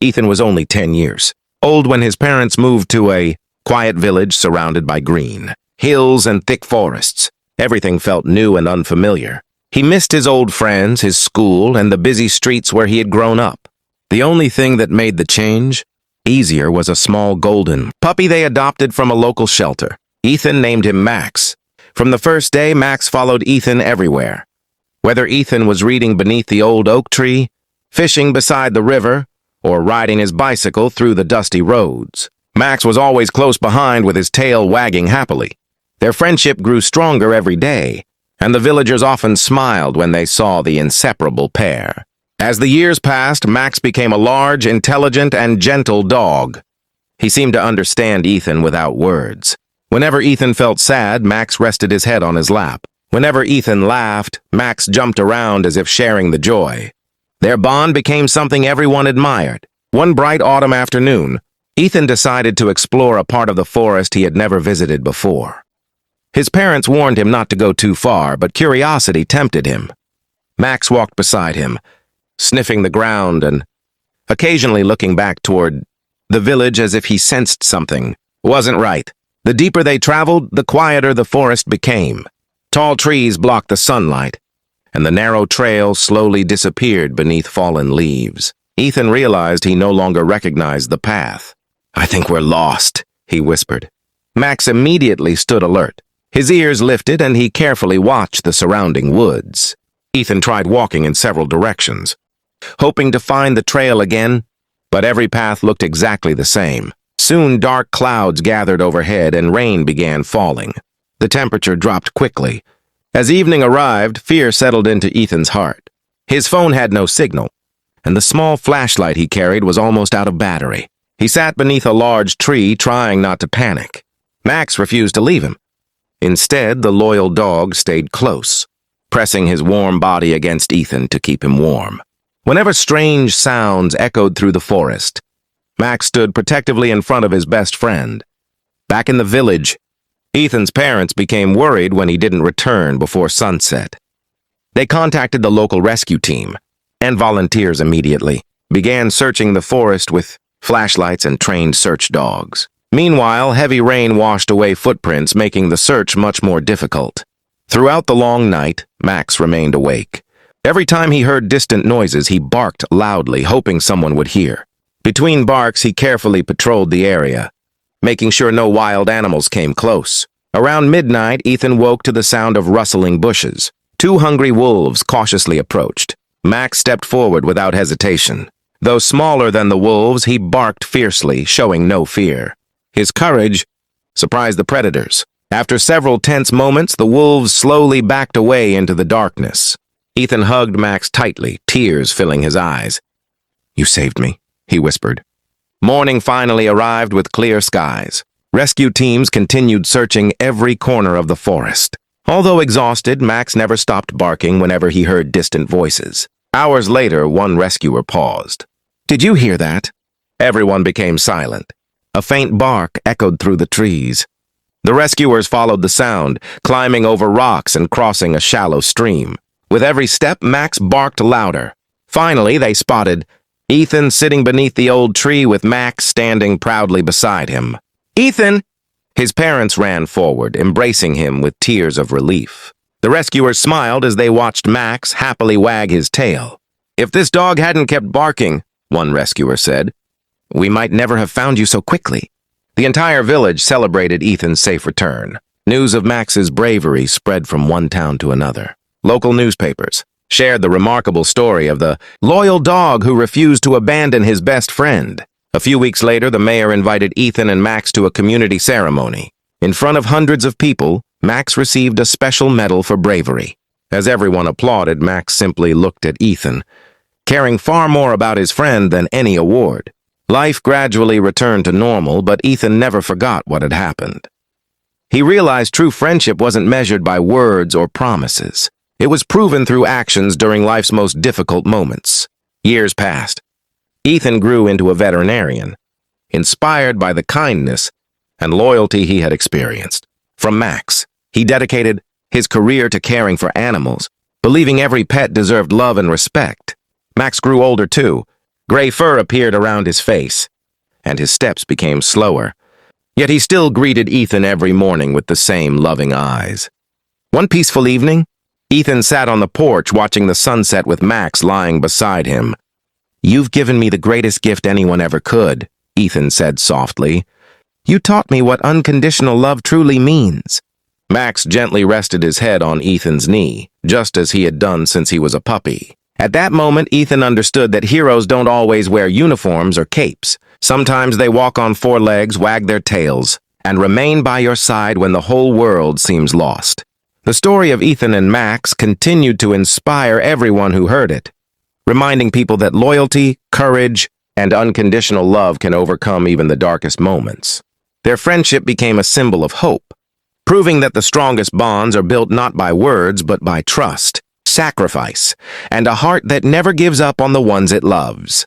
Ethan was only 10 years old when his parents moved to a quiet village surrounded by green hills and thick forests. Everything felt new and unfamiliar. He missed his old friends, his school, and the busy streets where he had grown up. The only thing that made the change easier was a small golden puppy they adopted from a local shelter. Ethan named him Max. From the first day, Max followed Ethan everywhere. Whether Ethan was reading beneath the old oak tree, fishing beside the river, or riding his bicycle through the dusty roads, Max was always close behind with his tail wagging happily. Their friendship grew stronger every day, and the villagers often smiled when they saw the inseparable pair. As the years passed, Max became a large, intelligent, and gentle dog. He seemed to understand Ethan without words. Whenever Ethan felt sad, Max rested his head on his lap. Whenever Ethan laughed, Max jumped around as if sharing the joy. Their bond became something everyone admired. One bright autumn afternoon, Ethan decided to explore a part of the forest he had never visited before. His parents warned him not to go too far, but curiosity tempted him. Max walked beside him, sniffing the ground and occasionally looking back toward the village as if he sensed something wasn't right. The deeper they traveled, the quieter the forest became. Tall trees blocked the sunlight, and the narrow trail slowly disappeared beneath fallen leaves. Ethan realized he no longer recognized the path. "I think we're lost," he whispered. Max immediately stood alert. His ears lifted and he carefully watched the surrounding woods. Ethan tried walking in several directions, hoping to find the trail again, but every path looked exactly the same. Soon dark clouds gathered overhead and rain began falling. The temperature dropped quickly. As evening arrived, fear settled into Ethan's heart. His phone had no signal, and the small flashlight he carried was almost out of battery. He sat beneath a large tree, trying not to panic. Max refused to leave him. Instead, the loyal dog stayed close, pressing his warm body against Ethan to keep him warm. Whenever strange sounds echoed through the forest, Max stood protectively in front of his best friend. Back in the village, Ethan's parents became worried when he didn't return before sunset. They contacted the local rescue team, and volunteers immediately began searching the forest with flashlights and trained search dogs. Meanwhile, heavy rain washed away footprints, making the search much more difficult. Throughout the long night, Max remained awake. Every time he heard distant noises, he barked loudly, hoping someone would hear. Between barks, he carefully patrolled the area, making sure no wild animals came close. Around midnight, Ethan woke to the sound of rustling bushes. Two hungry wolves cautiously approached. Max stepped forward without hesitation. Though smaller than the wolves, he barked fiercely, showing no fear. His courage surprised the predators. After several tense moments, the wolves slowly backed away into the darkness. Ethan hugged Max tightly, tears filling his eyes. "You saved me," he whispered. Morning finally arrived with clear skies. Rescue teams continued searching every corner of the forest. Although exhausted, Max never stopped barking whenever he heard distant voices. Hours later, one rescuer paused. "Did you hear that?" Everyone became silent. A faint bark echoed through the trees. The rescuers followed the sound, climbing over rocks and crossing a shallow stream. With every step, Max barked louder. Finally, they spotted Ethan sitting beneath the old tree with Max standing proudly beside him. "Ethan!" His parents ran forward, embracing him with tears of relief. The rescuers smiled as they watched Max happily wag his tail. "If this dog hadn't kept barking," one rescuer said, "we might never have found you so quickly." The entire village celebrated Ethan's safe return. News of Max's bravery spread from one town to another. Local newspapers shared the remarkable story of the loyal dog who refused to abandon his best friend. A few weeks later, the mayor invited Ethan and Max to a community ceremony. In front of hundreds of people, Max received a special medal for bravery. As everyone applauded, Max simply looked at Ethan, caring far more about his friend than any award. Life gradually returned to normal, but Ethan never forgot what had happened. He realized true friendship wasn't measured by words or promises. It was proven through actions during life's most difficult moments. Years passed. Ethan grew into a veterinarian, inspired by the kindness and loyalty he had experienced. From Max, he dedicated his career to caring for animals, believing every pet deserved love and respect. Max grew older too, Gray fur appeared around his face, and his steps became slower. Yet he still greeted Ethan every morning with the same loving eyes. One peaceful evening, Ethan sat on the porch watching the sunset with Max lying beside him. "You've given me the greatest gift anyone ever could," Ethan said softly. "You taught me what unconditional love truly means." Max gently rested his head on Ethan's knee, just as he had done since he was a puppy. At that moment, Ethan understood that heroes don't always wear uniforms or capes. Sometimes they walk on four legs, wag their tails, and remain by your side when the whole world seems lost. The story of Ethan and Max continued to inspire everyone who heard it, reminding people that loyalty, courage, and unconditional love can overcome even the darkest moments. Their friendship became a symbol of hope, proving that the strongest bonds are built not by words but by trust, sacrifice, and a heart that never gives up on the ones it loves.